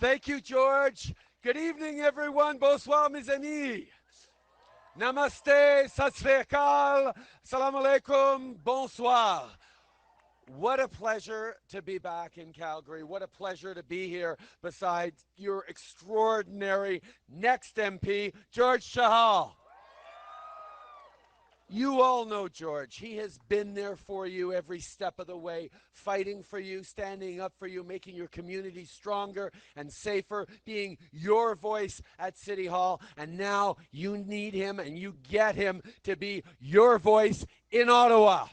Thank you, George. Good evening, everyone. Bonsoir, mes amis. Namaste, sat sri akal, salam alaikum, bonsoir. What a pleasure to be back in Calgary. What a pleasure to be here beside your extraordinary next MP, George Chahal. You all know George. He has been there for you every step of the way, fighting for you, standing up for you, making your community stronger and safer, being your voice at City Hall. And now you need him and you get him to be your voice in Ottawa.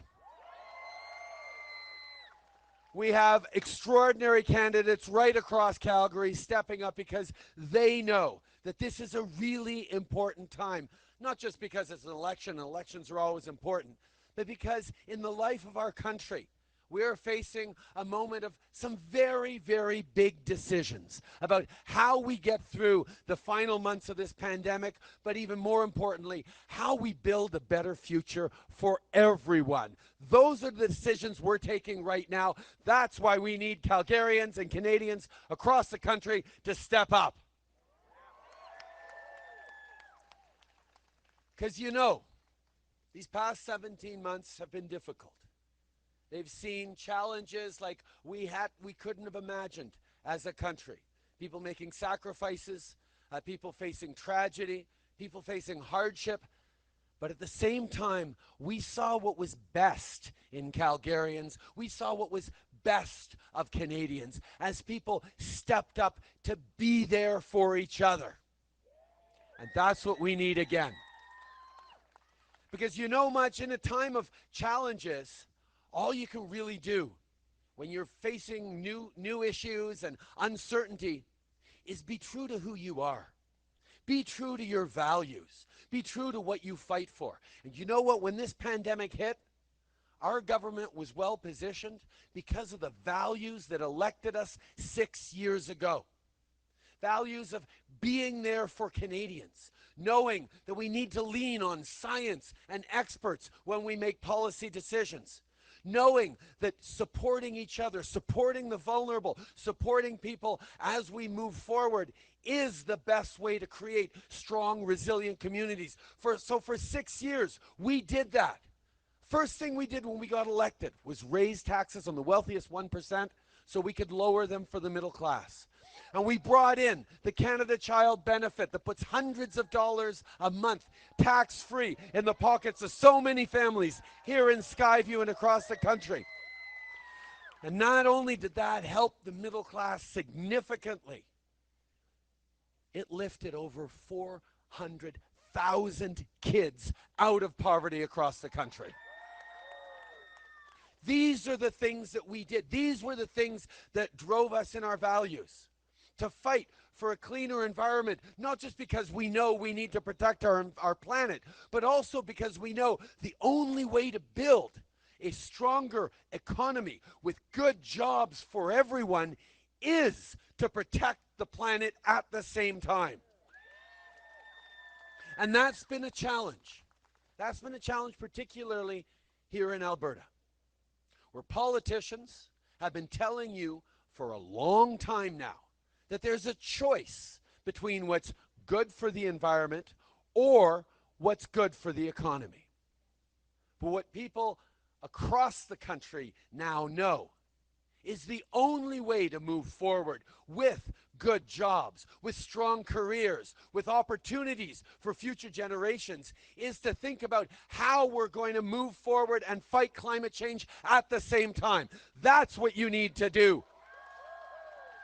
We have extraordinary candidates right across Calgary stepping up because they know that this is a really important time. Not just because it's an election, and elections are always important, but because in the life of our country, we are facing a moment of some very, very big decisions about how we get through the final months of this pandemic, but even more importantly, how we build a better future for everyone. Those are the decisions we're taking right now. That's why we need Calgarians and Canadians across the country to step up. Because these past 17 months have been difficult. They've seen challenges like we couldn't have imagined as a country. People making sacrifices, people facing tragedy, people facing hardship. But at the same time, we saw what was best in Calgarians. We saw what was best of Canadians as people stepped up to be there for each other. And that's what we need again. Because much in a time of challenges, all you can really do when you're facing new issues and uncertainty is be true to who you are. Be true to your values. Be true to what you fight for. And you know what? When this pandemic hit, our government was well positioned because of the values that elected us 6 years ago. Values of being there for Canadians, knowing that we need to lean on science and experts when we make policy decisions, knowing that supporting each other, supporting the vulnerable, supporting people as we move forward is the best way to create strong, resilient communities. So for 6 years, we did that. First thing we did when we got elected was raise taxes on the wealthiest 1% so we could lower them for the middle class. And we brought in the Canada Child Benefit that puts hundreds of dollars a month tax-free in the pockets of so many families here in Skyview and across the country. And not only did that help the middle class significantly, it lifted over 400,000 kids out of poverty across the country. These are the things that we did. These were the things that drove us in our values. To fight for a cleaner environment, not just because we know we need to protect our planet, but also because we know the only way to build a stronger economy with good jobs for everyone is to protect the planet at the same time. And that's been a challenge. That's been a challenge particularly here in Alberta, where politicians have been telling you for a long time now that there's a choice between what's good for the environment or what's good for the economy. But what people across the country now know is the only way to move forward with good jobs, with strong careers, with opportunities for future generations is to think about how we're going to move forward and fight climate change at the same time. That's what you need to do.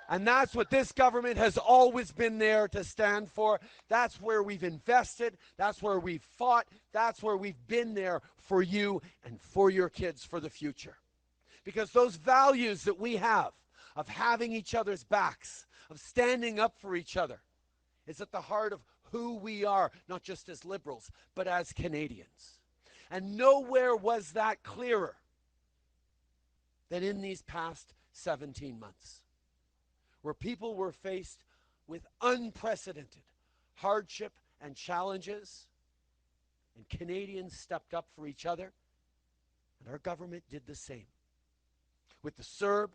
And that's what this government has always been there to stand for. That's where we've invested. That's where we've fought. That's where we've been there for you and for your kids for the future. Because those values that we have of having each other's backs, of standing up for each other, is at the heart of who we are, not just as Liberals, but as Canadians. And nowhere was that clearer than in these past 17 months, where people were faced with unprecedented hardship and challenges, and Canadians stepped up for each other, and our government did the same. With the CERB,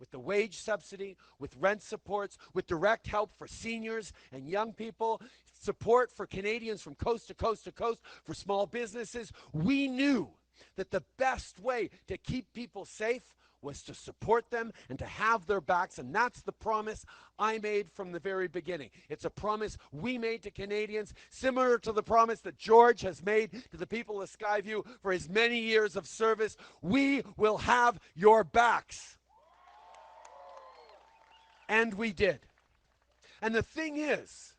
with the wage subsidy, with rent supports, with direct help for seniors and young people, support for Canadians from coast to coast to coast, for small businesses. We knew that the best way to keep people safe was to support them and to have their backs, and that's the promise I made from the very beginning. It's a promise we made to Canadians, similar to the promise that George has made to the people of Skyview for his many years of service. We will have your backs. And we did. And the thing is,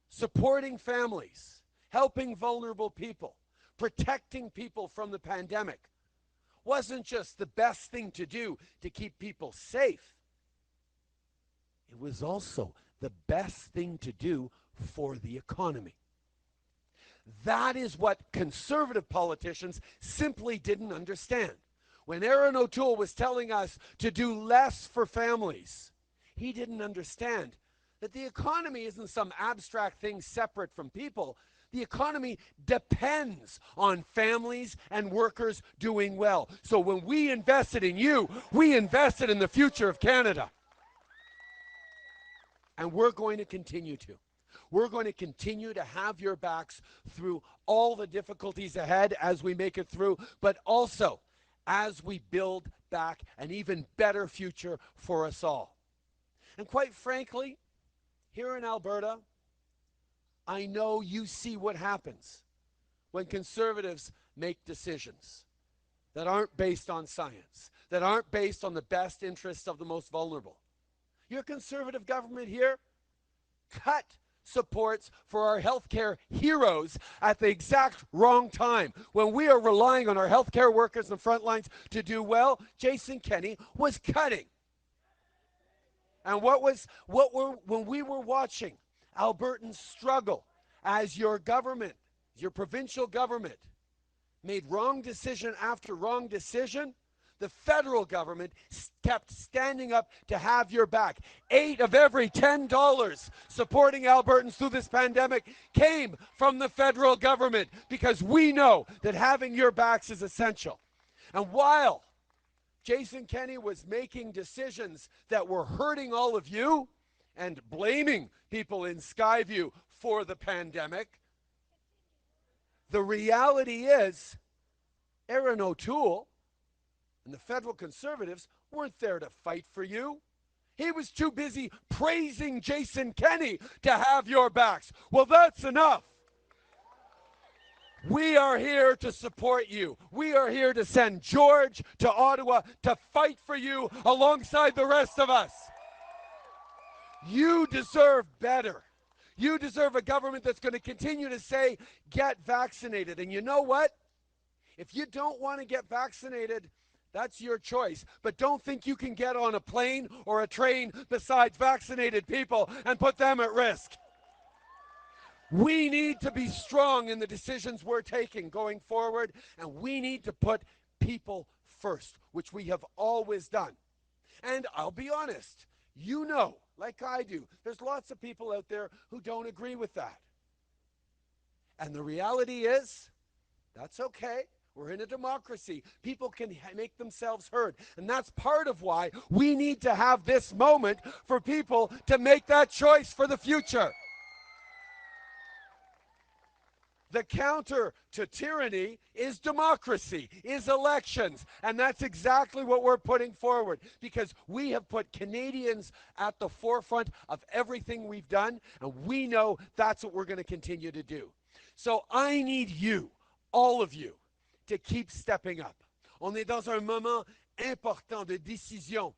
supporting families, helping vulnerable people, protecting people from the pandemic wasn't just the best thing to do to keep people safe. It was also the best thing to do for the economy. That is what conservative politicians simply didn't understand. When Aaron O'Toole was telling us to do less for families, he didn't understand that the economy isn't some abstract thing separate from people. The economy depends on families and workers doing well. So when we invested in you, we invested in the future of Canada. And we're going to continue to. We're going to continue to have your backs through all the difficulties ahead as we make it through, but also as we build back an even better future for us all. And quite frankly, here in Alberta, I know you see what happens when conservatives make decisions that aren't based on science, that aren't based on the best interests of the most vulnerable. Your conservative government here cut supports for our healthcare heroes at the exact wrong time. When we are relying on our healthcare workers and front lines to do well, Jason Kenney was cutting. And when we were watching Albertans struggle as your government, your provincial government, made wrong decision after wrong decision, the federal government kept standing up to have your back. 8 of every $10 supporting Albertans through this pandemic came from the federal government, because we know that having your backs is essential. And while Jason Kenney was making decisions that were hurting all of you and blaming people in Skyview for the pandemic, the reality is Aaron O'Toole and the federal Conservatives weren't there to fight for you. He was too busy praising Jason Kenney to have your backs. Well, that's enough. We are here to support you. We are here to send George to Ottawa to fight for you alongside the rest of us. You deserve better. You deserve a government that's going to continue to say, get vaccinated. And you know what? If you don't want to get vaccinated, that's your choice. But don't think you can get on a plane or a train besides vaccinated people and put them at risk. We need to be strong in the decisions we're taking going forward, and we need to put people first, which we have always done. And I'll be honest, you know, like I do, there's lots of people out there who don't agree with that. And the reality is, that's okay. We're in a democracy. People can make themselves heard. And that's part of why we need to have this moment for people to make that choice for the future. The counter to tyranny is democracy, is elections. And that's exactly what we're putting forward, because we have put Canadians at the forefront of everything we've done, and we know that's what we're going to continue to do. So I need you, all of you, to keep stepping up. On est dans un moment important de décision,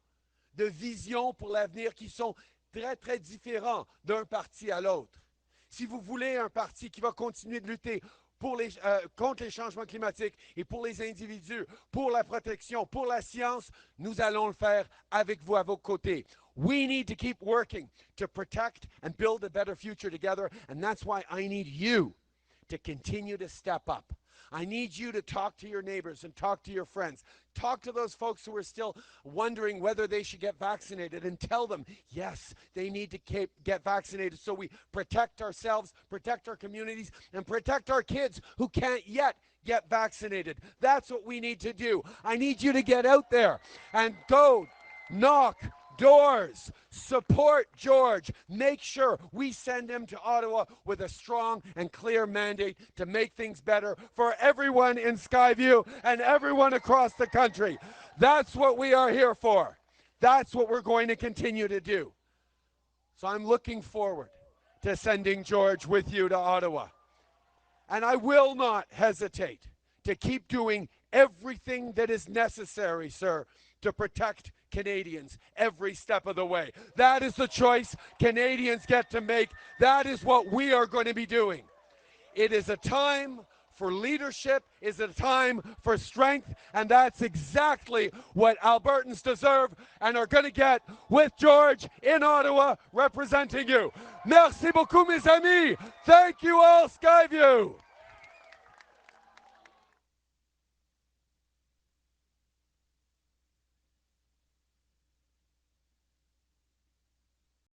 de vision pour l'avenir qui sont très, très différents d'un parti à l'autre. Si vous voulez un parti qui va continuer de lutter contre les changements climatiques et pour les individus, pour la protection, pour la science, nous allons le faire avec vous à vos côtés. We need to keep working to protect and build a better future together, and that's why I need you to continue to step up. I need you to talk to your neighbors and talk to your friends. Talk to those folks who are still wondering whether they should get vaccinated, and tell them, yes, they need to get vaccinated so we protect ourselves, protect our communities, and protect our kids who can't yet get vaccinated. That's what we need to do. I need you to get out there and go knock doors, support George, make sure we send him to Ottawa with a strong and clear mandate to make things better for everyone in Skyview and everyone across the country. That's what we are here for. That's what we're going to continue to do. So I'm looking forward to sending George with you to Ottawa. And I will not hesitate to keep doing everything that is necessary, sir, to protect Canadians every step of the way. That is the choice Canadians get to make. That is what we are going to be doing. It is a time for leadership, is a time for strength, and that's exactly what Albertans deserve and are going to get with George in Ottawa representing you. Merci beaucoup, mes amis. Thank you all, Skyview.